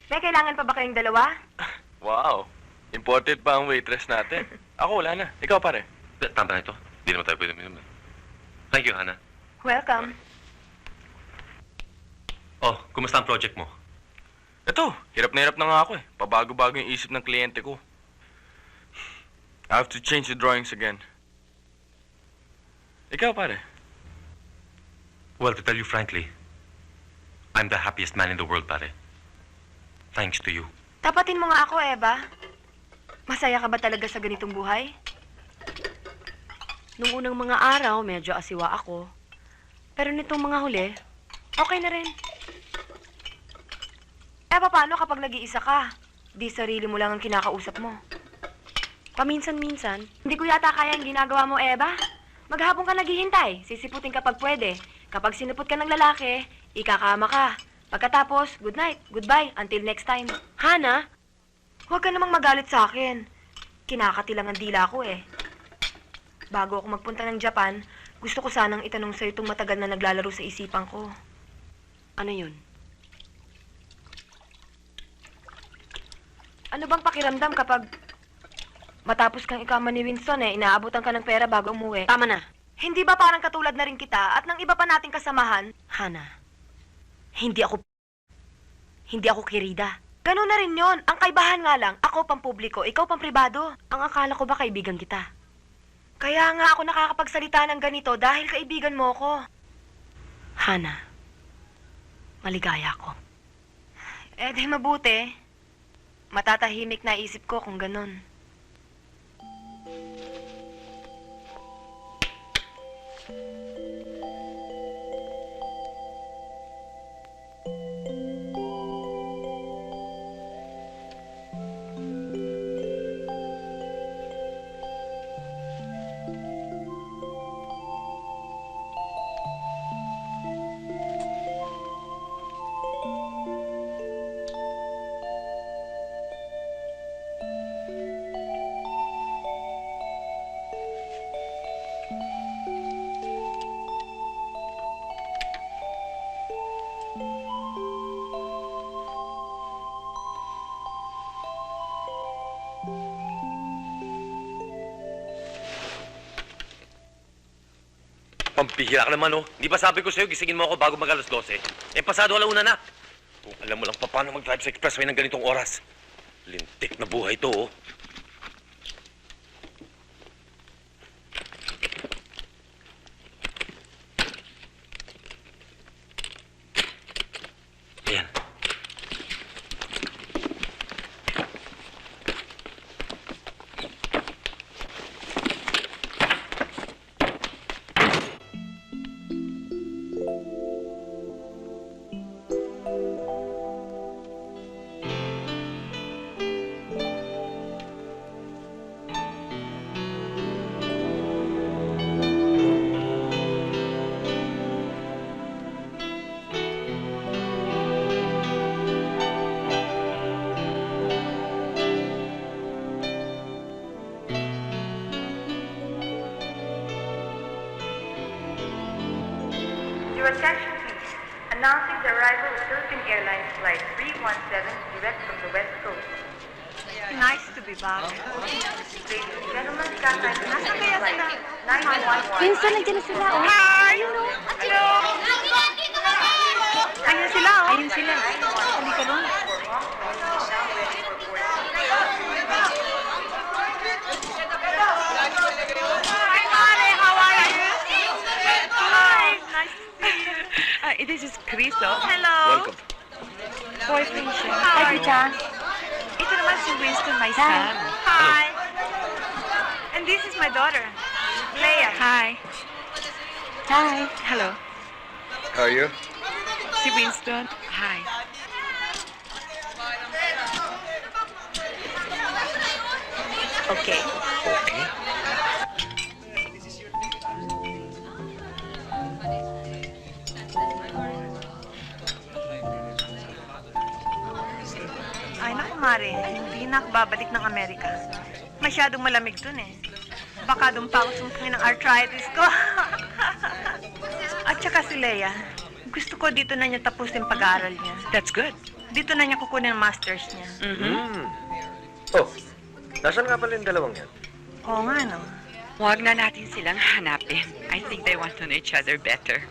May kailangan pa ba kayong dalawa? Wow. Imported pa ang waitress natin. Ako, wala na. Ikaw, pare. Tama na ito. Hindi naman tayo pwede minum. Thank you, Hannah. Welcome. Oh, kumusta ang project mo? Ito, hirap na nga ako eh. Pabago-bago yung isip ng kliyente ko. I have to change the drawings again. Ikaw, pare. Well, to tell you frankly, I'm the happiest man in the world, pare. Thanks to you. Tapatin mo nga ako, Eva. Masaya ka ba talaga sa ganitong buhay? Nung unang mga araw, medyo asiwa ako. Pero nitong mga huli, okay na rin. Paano kapag nag-iisa ka? Di sarili mo lang ang kinakausap mo. Paminsan-minsan, Hindi ko yata kaya ang ginagawa mo, Eva. Maghapon ka naghihintay, sisiputin kapag pwede. Kapag sinupot ka ng lalaki, ikakama ka. Pagkatapos, good night, goodbye, until next time. Hana, Huwag ka namang magalit sa akin. Kinakatilang ang dila ko eh. Bago ako magpunta ng Japan, gusto ko sanang itanong sa'yo itong matagal na naglalaro sa isipan ko. ano yun? Ano bang pakiramdam kapag matapos kang ikama ni Winston inaabutan ka ng pera bago umuwi? Tama na. Hindi ba parang katulad na rin kita at ng iba pa nating kasamahan? Hana, hindi ako kirida. Ganun na rin yon. Ang kaibahan nga lang, ako pang publiko, ikaw pang pribado. Ang akala ko ba kaibigan kita? Kaya nga ako nakakapagsalita ng ganito dahil kaibigan mo ko. Hana, maligaya ako. Di mabuti. Matatahimik na isip ko kung ganun. Pampihira ka naman, oh. Di ba sabi ko sa'yo, gisingin mo ako bago mag-alas 12? Pasado alauna na. Kung alam mo lang pa paano mag-drive sa expressway ng ganitong oras. Lintik na buhay to, oh. Ayan. Your attention please. Announcing the arrival of Philippine Airlines Flight 317 direct from the West Coast. Nice to be back. Ladies and gentlemen, Catherine, nasa kaya sila? 911. Winston, nandiyan na sila, oh. Hi! Hello! Ayun sila, oh. Ayun sila. Halika ron. Hi, Mare! How are you? Hi! Nice to see you. This is Criso. Hello! Welcome. Boyfriend siya. How are you? Ito naman si Winston, my son. Hi. And this is my daughter, Leia. Hi. Hi. Hello. How are you? Si Winston. Hi. Okay. Okay. Ay, naku, Mare. Hindi na ako babalik ng Amerika. Masyadong malamig dun eh. Baka doon pa ako sumpukin ng arthritis ko. At saka si Leia, gusto ko dito na niya tapusin pag-aaral niya. That's good. Dito na niya kukunin ang masters niya. Oh, nasan nga pala yung dalawang yan? Oo nga, no? Huwag na natin silang hanapin. I think they want to know each other better.